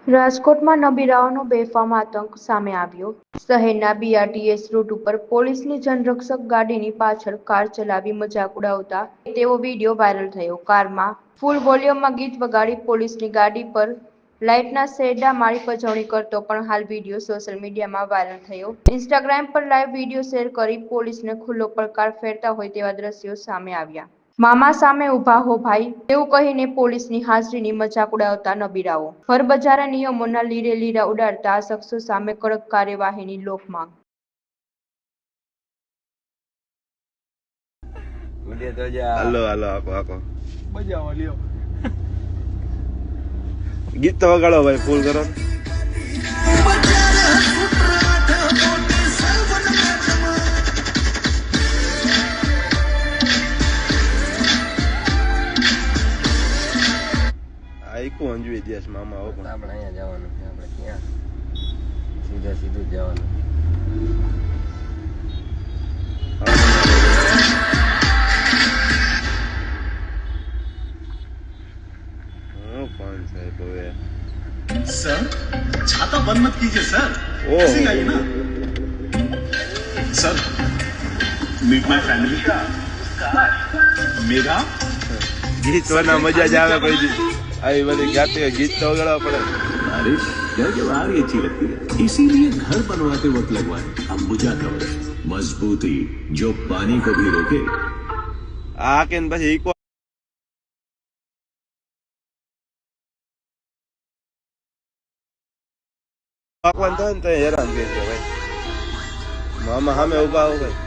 રાજકોટમાં નબીરાઓનો બેફામ આતંક સામે આવ્યો। શહેરના બીઆરટીએસ રૂટ ઉપર પોલીસની જનરક્ષક ગાડીની પાછળ કાર ચલાવી મજાક ઉડાવતા તેવો વિડીયો વાયરલ થયો। કારમાં ફૂલ વોલ્યુમમાં ગીત વગાડી પોલીસની ગાડી પર લાઇટના શેરડા મારી પજવણી કરતો પણ હાલ વિડીયો સોશિયલ મીડિયામાં વાયરલ થયો। ઇન્સ્ટાગ્રામ પર લાઈવ વિડીયો શેર કરી પોલીસને ખુલ્લો પડકાર ફેરતા હોય તેવા દ્રશ્યો સામે આવ્યા। મામા સામે ઊભા હો ભાઈ તેવું કહીને પોલીસની હાજરીની મજાક ઉડાવતા નબીરાઓ। ફરબજારના નિયમોના લીરે લીરા ઉડાડતા આ શખ્સો સામે કડક કાર્યવાહીની લોક માંગ। હાલો હાલો આકો બજાવો લ્યો ગીત તો વગાડો ભાઈ ફૂલ કરો। આઈકો અંજુ દેશ મામા આવો પણ આપણે અહીંયા જવાનું છે। આપણે ક્યાં સીધું જવાનું। कौन साहब हुए सर छाता बंद मत कीजिए सर ऐसे ही आइए ना सर मीट माय फैमिली मेरा गीत वाला मजा जावे कोई दी आई बड़ी गाते गीत तो वगड़ा पड़े। बारिश घर के बाहर ही अच्छी लगती है इसीलिए घर बनवाते वक्त लगवाए अंबुजा कवच मजबूती जो पानी को भी रोके। आ के बस इको पाकवान तो હેરાન કે ભાઈ મામા સામે ઉભા હો ભાઈ।